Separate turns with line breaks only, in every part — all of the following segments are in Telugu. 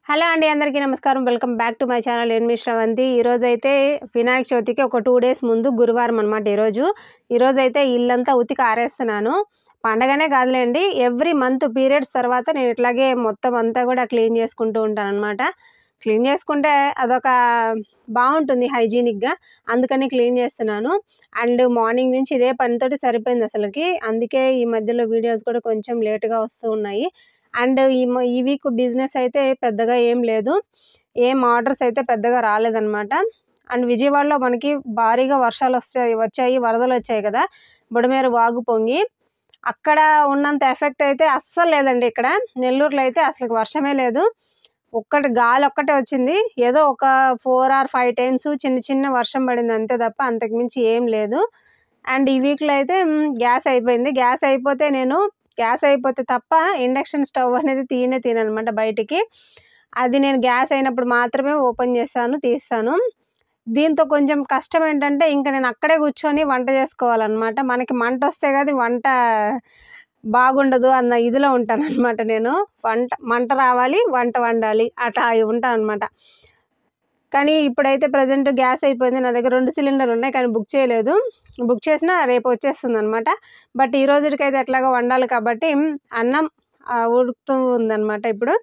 హలో అండి, అందరికీ నమస్కారం. Welcome back to my channel. నేను మీ శ్రవంతి. ఈరోజైతే వినాయక చవితికి ఒక 2 డేస్ ముందు గురువారం అనమాట. ఈరోజైతే ఇల్లంతా ఉతికి ఆరేస్తున్నాను. పండగనే కాదులేండి, ఎవ్రీ మంత్ పీరియడ్స్ తర్వాత నేను ఇట్లాగే మొత్తం అంతా కూడా క్లీన్ చేసుకుంటూ ఉంటానన్నమాట. క్లీన్ చేసుకుంటే అదొక బాగుంటుంది హైజీనిక్గా, అందుకని క్లీన్ చేస్తున్నాను. అండ్ మార్నింగ్ నుంచి ఇదే పనితోటి సరిపోయింది అసలుకి. అందుకే ఈ మధ్యలో వీడియోస్ కూడా కొంచెం లేటుగా వస్తూ ఉన్నాయి. అండ్ ఈ వీక్ బిజినెస్ అయితే పెద్దగా ఏం లేదు, ఏం ఆర్డర్స్ అయితే పెద్దగా రాలేదన్నమాట. అండ్ విజయవాడలో మనకి భారీగా వర్షాలు వచ్చాయి, వరదలు వచ్చాయి కదా, బుడమేరు వాగు పొంగి. అక్కడ ఉన్నంత ఎఫెక్ట్ అయితే అస్సలు లేదండి. ఇక్కడ నెల్లూరులో అయితే అసలు వర్షమే లేదు, గాలి ఒక్కటే వచ్చింది. ఏదో ఒక 4 or 5 టైమ్స్ చిన్న చిన్న వర్షం పడింది అంతే తప్ప అంతకుమించి ఏం లేదు. అండ్ ఈ వీక్లో అయితే గ్యాస్ అయిపోయింది. గ్యాస్ అయిపోతే తప్ప ఇండక్షన్ స్టవ్ అనేది తీననమాట బయటికి. అది నేను గ్యాస్ అయినప్పుడు మాత్రమే ఓపెన్ తీస్తాను. దీంతో కొంచెం కష్టం ఏంటంటే ఇంకా నేను అక్కడే కూర్చొని వంట చేసుకోవాలన్నమాట. మనకి మంట వస్తే కదా వంట బాగుండదు అన్న ఇదిలో ఉంటాను అనమాట. నేను మంట రావాలి, వంట వండాలి, అట్లా ఉంటాను అనమాట. కానీ ఇప్పుడైతే ప్రజెంట్ గ్యాస్ అయిపోయింది. నా దగ్గర 2 సిలిండర్లు ఉన్నాయి, కానీ బుక్ చేయలేదు. బుక్ చేసినా రేపు వచ్చేస్తుంది అనమాట. బట్ ఈ రోజుకైతే ఎట్లాగో వండాలి కాబట్టి అన్నం ఉడుకుతూ ఉందన్నమాట ఇప్పుడు.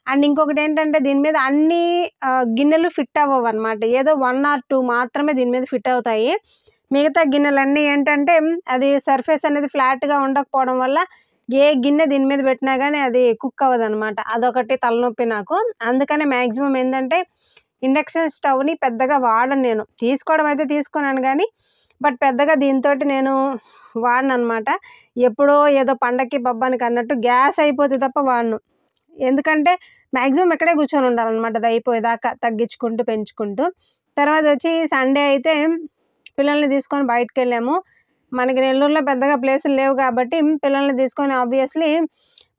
అండ్ ఇంకొకటి ఏంటంటే దీని మీద అన్ని గిన్నెలు ఫిట్ అవ్వవు అనమాట. ఏదో 1 or 2 మాత్రమే దీని మీద ఫిట్ అవుతాయి. మిగతా గిన్నెలన్నీ ఏంటంటే అది సర్ఫేస్ అనేది ఫ్లాట్గా ఉండకపోవడం వల్ల ఏ గిన్నె దీని మీద పెట్టినా కానీ అది కుక్ అవ్వదు అనమాట. అదొకటి తలనొప్పి నాకు. అందుకనే మ్యాక్సిమం ఏంటంటే ఇండక్షన్ స్టవ్ని పెద్దగా వాడను. నేను తీసుకోవడం అయితే తీసుకున్నాను కానీ బట్ పెద్దగా దీంతో నేను వాడను అనమాట. ఎప్పుడో ఏదో పండక్కి పబ్బానికి అన్నట్టు గ్యాస్ అయిపోతే తప్ప వాడను. ఎందుకంటే మ్యాక్సిమం ఇక్కడే కూర్చొని ఉండాలన్నమాట, అది అయిపోయేదాకా తగ్గించుకుంటూ పెంచుకుంటూ. తర్వాత వచ్చి సండే అయితే పిల్లల్ని తీసుకొని బయటకు వెళ్ళాము. మనకి నెల్లూరులో పెద్దగా ప్లేసులు లేవు కాబట్టి పిల్లల్ని తీసుకొని ఆబ్వియస్లీ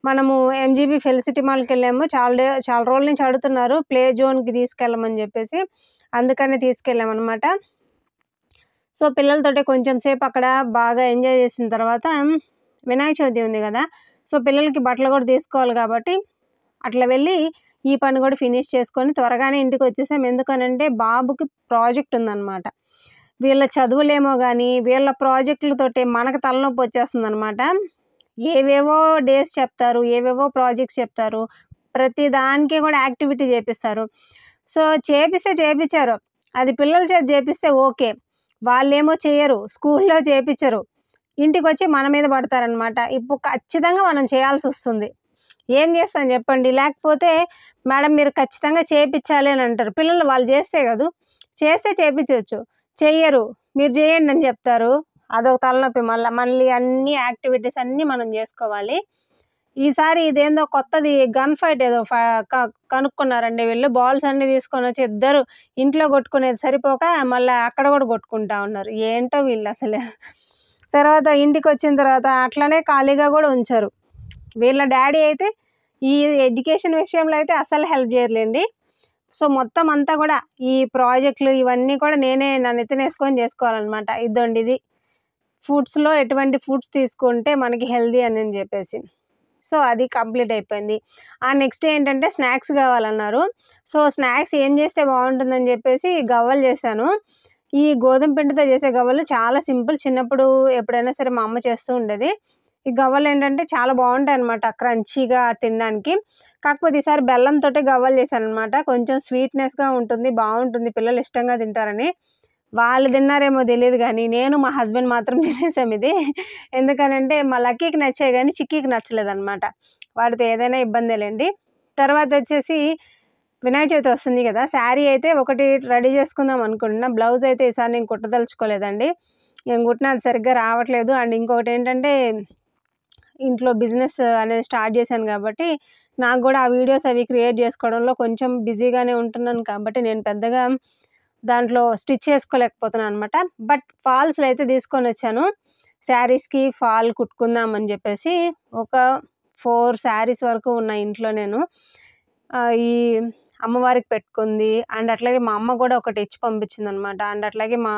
మనము ఎంజీబీ ఫెలిసిటీ మాల్కి వెళ్ళాము. చాలా రోజుల నుంచి అడుగుతున్నారు ప్లే జోన్కి తీసుకెళ్ళమని చెప్పేసి, అందుకనే తీసుకెళ్ళామన్నమాట. సో పిల్లలతోటి కొంచెం సేపు అక్కడ బాగా ఎంజాయ్ చేసిన తర్వాత వినాయక చవితి ఉంది కదా, సో పిల్లలకి బట్టలు కూడా తీసుకోవాలి కాబట్టి అట్లా వెళ్ళి ఈ పని కూడా ఫినిష్ చేసుకొని త్వరగానే ఇంటికి వచ్చేసాం. ఎందుకనంటే బాబుకి ప్రాజెక్ట్ ఉందన్నమాట. వీళ్ళ చదువులేమో కానీ వీళ్ళ ప్రాజెక్టులతోటి మనకు తలనొప్పి వచ్చేస్తుంది అనమాట. ఏవేవో డేస్ చెప్తారు, ఏవేవో ప్రాజెక్ట్స్ చెప్తారు, ప్రతి దానికి కూడా యాక్టివిటీ చేపిస్తారు. సో చేపించారు, అది పిల్లల చేత చేపిస్తే ఓకే, వాళ్ళేమో చేయరు, స్కూల్లో చేపించరు, ఇంటికి వచ్చి మన మీద పడతారనమాట. ఇప్పుడు ఖచ్చితంగా మనం చేయాల్సి వస్తుంది. ఏం చేస్తాను చెప్పండి, లేకపోతే మేడం మీరు ఖచ్చితంగా చేయించాలి అని అంటారు. పిల్లలు వాళ్ళు చేస్తే కాదు, చేస్తే చేయించవచ్చు, చెయ్యరు, మీరు చేయండి అని చెప్తారు. అదొక తలనొప్పి. మళ్ళీ అన్ని యాక్టివిటీస్ అన్నీ మనం చేసుకోవాలి. ఈసారి ఇదేందో కొత్తది గన్ ఫైట్ ఏదో కనుక్కున్నారండి వీళ్ళు. బాల్స్ అన్నీ తీసుకొని వచ్చి ఇద్దరు ఇంట్లో కొట్టుకునేది సరిపోక మళ్ళీ అక్కడ కూడా కొట్టుకుంటా ఉన్నారు. ఏంటో వీళ్ళు అసలు. తర్వాత ఇంటికి వచ్చిన తర్వాత అట్లనే ఖాళీగా కూడా ఉంచారు. వీళ్ళ డాడీ అయితే ఈ ఎడ్యుకేషన్ విషయంలో అయితే అసలు హెల్ప్ చేయలేండి. సో మొత్తం అంతా కూడా ఈ ప్రాజెక్టులు ఇవన్నీ కూడా నేనే నన్ను ఎత్తినేసుకొని చేసుకోవాలన్నమాట. ఇదండి ఇది ఫుడ్స్లో ఎటువంటి ఫుడ్స్ తీసుకుంటే మనకి హెల్దీ అని చెప్పేసి. సో అది కంప్లీట్ అయిపోయింది. నెక్స్ట్ ఏంటంటే స్నాక్స్ కావాలన్నారు. సో స్నాక్స్ ఏం చేస్తే బాగుంటుందని చెప్పేసి గవ్వలు చేశాను. ఈ గోధుమ పిండితో చేసే గవ్వలు చాలా సింపుల్. చిన్నప్పుడు ఎప్పుడైనా సరే మా అమ్మ చేస్తూ ఉండేది. ఈ గవ్వలు ఏంటంటే చాలా బాగుంటాయి అనమాట, క్రంచీగా తినడానికి. కాకపోతే ఈసారి బెల్లంతో గవ్వలు చేశాను అనమాట. కొంచెం స్వీట్నెస్గా ఉంటుంది, బాగుంటుంది, పిల్లలు ఇష్టంగా తింటారని. వాళ్ళు తిన్నారేమో తెలియదు కానీ నేను మా హస్బెండ్ మాత్రం తినేసాం ఇది. ఎందుకనంటే మా లక్కీకి నచ్చాయి కానీ చిక్కీకి నచ్చలేదు అనమాట. వాడితో ఏదైనా ఇబ్బందేలేండి. తర్వాత వచ్చేసి వినాయక చవితి వస్తుంది కదా, శారీ అయితే ఒకటి రెడీ చేసుకుందాం అనుకుంటున్నా. బ్లౌజ్ అయితే ఈసారి నేను కుట్టదలుచుకోలేదండి, నేను కుట్టినా అది సరిగ్గా రావట్లేదు. అండ్ ఇంకొకటి ఏంటంటే ఇంట్లో బిజినెస్ అనేది స్టార్ట్ చేశాను కాబట్టి నాకు కూడా ఆ వీడియోస్ అవి క్రియేట్ చేసుకోవడంలో కొంచెం బిజీగానే ఉంటున్నాను కాబట్టి నేను పెద్దగా దాంట్లో స్టిచ్ చేసుకోలేకపోతున్నాను అనమాట. బట్ ఫాల్స్లో అయితే తీసుకొని వచ్చాను. శారీస్కి ఫాల్ కుట్టుకుందామని చెప్పేసి ఒక 4 శారీస్ వరకు ఉన్నాయి ఇంట్లో. నేను ఈ అమ్మవారికి పెట్టుకుంది, అండ్ అట్లాగే మా అమ్మ కూడా ఒకటి ఇచ్చి పంపించింది అనమాట. అండ్ అట్లాగే మా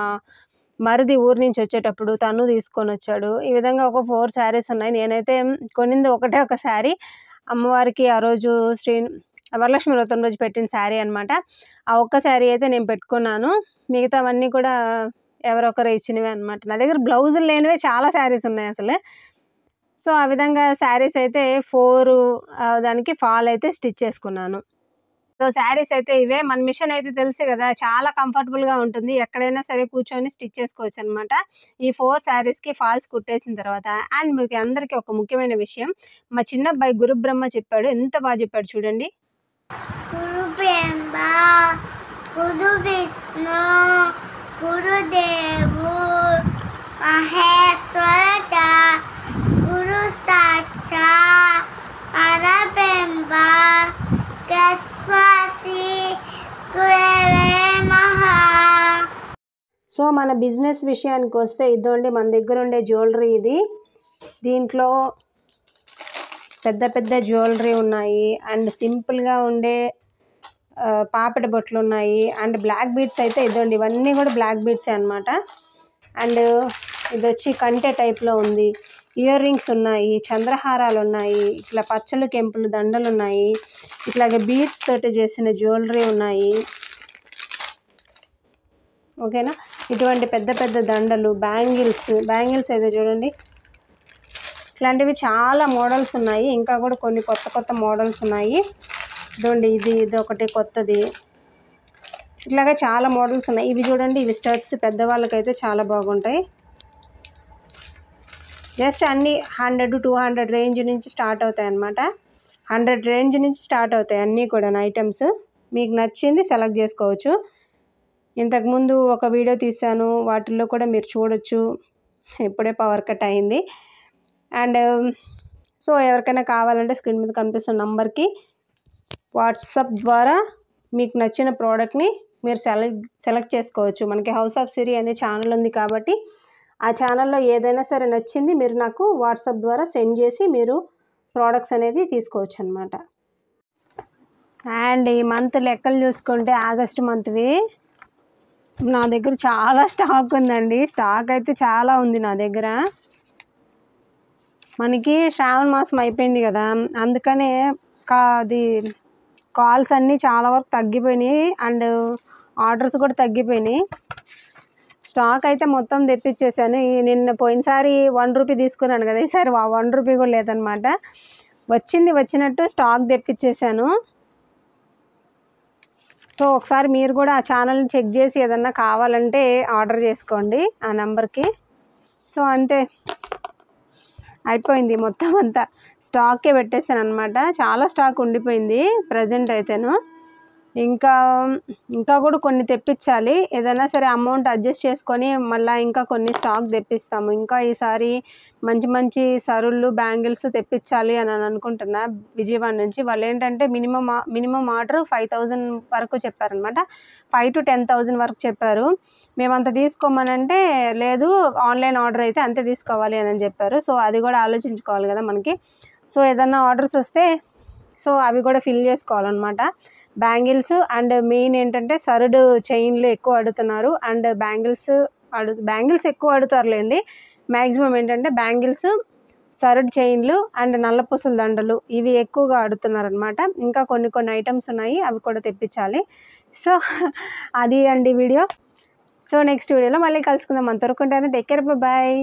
మరిది ఊరి నుంచి వచ్చేటప్పుడు తను తీసుకొని వచ్చాడు. ఈ విధంగా ఒక 4 శారీస్ ఉన్నాయి. నేనైతే కొనింది ఒకటే ఒక శారీ. అమ్మవారికి ఆ రోజు వరలక్ష్మి వ్రతం రోజు పెట్టిన శారీ అనమాట. ఆ ఒక్క శారీ అయితే నేను పెట్టుకున్నాను. మిగతావన్నీ కూడా ఎవరొకరు ఇచ్చినవే అనమాట. నా దగ్గర బ్లౌజులు లేనివే చాలా శారీస్ ఉన్నాయి అసలు. సో ఆ విధంగా శారీస్ అయితే 4 దానికి ఫాల్ అయితే స్టిచ్ చేసుకున్నాను. సో శారీస్ అయితే ఇవే. మన మిషన్ అయితే తెలుసు కదా, చాలా కంఫర్టబుల్గా ఉంటుంది. ఎక్కడైనా సరే కూర్చొని స్టిచ్ చేసుకోవచ్చు అనమాట. ఈ 4 శారీస్కి ఫాల్స్ కుట్టేసిన తర్వాత అండ్ మీకు అందరికీ ఒక ముఖ్యమైన విషయం, మా చిన్నబ్బాయి గురుబ్రహ్మ చెప్పాడు. ఎంత బాగా చెప్పాడు చూడండి.
గురు బ్రహ్మ, గురు విష్ణు, గురుదేవు మహేశ్వర, గురు సాక్షాత్ పరబ్రహ్మ తస్మై గురవే నమః.
సో మన బిజినెస్ విషయానికి వస్తే ఇదండి మన దగ్గర ఉండే జ్యువెలరీ ఇది. దీంట్లో పెద్ద పెద్ద జ్యువెలరీ ఉన్నాయి అండ్ సింపుల్గా ఉండే పాపిడి బొట్లు ఉన్నాయి అండ్ బ్లాక్ బీడ్స్ అయితే ఇదండి, ఇవన్నీ కూడా బ్లాక్ బీడ్సే అనమాట. అండ్ ఇది వచ్చి కంటె టైప్లో ఉంది. ఇయర్ రింగ్స్ ఉన్నాయి, చంద్రహారాలు ఉన్నాయి, ఇట్లా పచ్చలు కెంపులు దండలు ఉన్నాయి, ఇట్లాగే బీడ్స్ తోటి చేసిన జ్యువెలరీ ఉన్నాయి. ఓకేనా, ఇటువంటి పెద్ద పెద్ద దండలు, బ్యాంగిల్స్ అయితే చూడండి, ఇట్లాంటివి చాలా మోడల్స్ ఉన్నాయి. ఇంకా కూడా కొన్ని కొత్త కొత్త మోడల్స్ ఉన్నాయి. ఇదండి ఇది ఒకటి కొత్తది. ఇట్లాగా చాలా మోడల్స్ ఉన్నాయి. ఇవి చూడండి, ఇవి స్టడ్స్ పెద్దవాళ్ళకైతే చాలా బాగుంటాయి. జస్ట్ అన్నీ 100-200 రేంజ్ నుంచి స్టార్ట్ అవుతాయి అన్నమాట. 100 రేంజ్ నుంచి స్టార్ట్ అవుతాయి అన్నీ కూడా ఐటమ్స్. మీకు నచ్చింది సెలెక్ట్ చేసుకోవచ్చు. ఇంతకుముందు ఒక వీడియో తీసాను, వాటిల్లో కూడా మీరు చూడొచ్చు. ఇప్పుడే పవర్ కట్ అయింది. అండ్ సో ఎవరికైనా కావాలంటే స్క్రీన్ మీద కనిపిస్తున్న నంబర్కి వాట్సాప్ ద్వారా మీకు నచ్చిన ప్రోడక్ట్ని మీరు సెలెక్ట్ చేసుకోవచ్చు. మనకి హౌస్ ఆఫ్ సిరి అనే ఛానల్ ఉంది కాబట్టి ఆ ఛానల్లో ఏదైనా సరే నచ్చింది మీరు నాకు వాట్సాప్ ద్వారా సెండ్ చేసి మీరు ప్రోడక్ట్స్ అనేది తీసుకోవచ్చు అనమాట. అండ్ ఈ మంత్ లెక్కలు చూసుకుంటే ఆగస్టు మంత్వి నా దగ్గర చాలా స్టాక్ ఉందండి. స్టాక్ అయితే చాలా ఉంది నా దగ్గర. మనకి శ్రావణ మాసం అయిపోయింది కదా, అందుకనే అది కాల్స్ అన్నీ చాలా వరకు తగ్గిపోయినాయి అండ్ ఆర్డర్స్ కూడా తగ్గిపోయినాయి. స్టాక్ అయితే మొత్తం తెప్పించేసాను. నిన్న పోయినసారి 1 రూపీ తీసుకున్నాను కదా, ఈసారి 1 రూపీ కూడా లేదనమాట. వచ్చినట్టు స్టాక్ తెప్పించేసాను. సో ఒకసారి మీరు కూడా ఆ ఛానల్ని చెక్ చేసి ఏదన్నా కావాలంటే ఆర్డర్ చేసుకోండి ఆ నెంబర్కి. సో అంతే, అయిపోయింది మొత్తం అంతా. స్టాకే పెట్టేసాను అనమాట. చాలా స్టాక్ ఉండిపోయింది ప్రజెంట్ అయితేను. ఇంకా కూడా కొన్ని తెప్పించాలి. ఏదైనా సరే అమౌంట్ అడ్జస్ట్ చేసుకొని మళ్ళీ ఇంకా కొన్ని స్టాక్ తెప్పిస్తాము. ఇంకా ఈసారి మంచి మంచి సరుళ్ళు, బ్యాంగిల్స్ తెప్పించాలి అని అనుకుంటున్నా విజయవాడ నుంచి. వాళ్ళు ఏంటంటే మినిమం ఆర్డర్ 5000 వరకు చెప్పారనమాట. 5,000 to 10,000 వరకు చెప్పారు. మేమంత తీసుకోమనంటే లేదు, ఆన్లైన్ ఆర్డర్ అయితే అంతే తీసుకోవాలి అని చెప్పారు. సో అది కూడా ఆలోచించుకోవాలి కదా మనకి. సో ఏదన్నా ఆర్డర్స్ వస్తే సో అవి కూడా ఫిల్ చేసుకోవాలన్నమాట. బ్యాంగిల్స్ అండ్ మెయిన్ ఏంటంటే సరుడు చైన్లు ఎక్కువ అడుగుతున్నారు అండ్ బ్యాంగిల్స్ ఎక్కువ అడుగుతారులేండి. మ్యాక్సిమం ఏంటంటే బ్యాంగిల్స్, సరుడు చైన్లు అండ్ నల్లపూసల దండలు ఇవి ఎక్కువగా అడుగుతున్నారనమాట. ఇంకా కొన్ని ఐటమ్స్ ఉన్నాయి, అవి కూడా తెప్పించాలి. సో అది అండి వీడియో. సో నెక్స్ట్ వీడియోలో మళ్ళీ కలుసుకుందాం. అంతవరకు ఉంటాను. Take care, bye.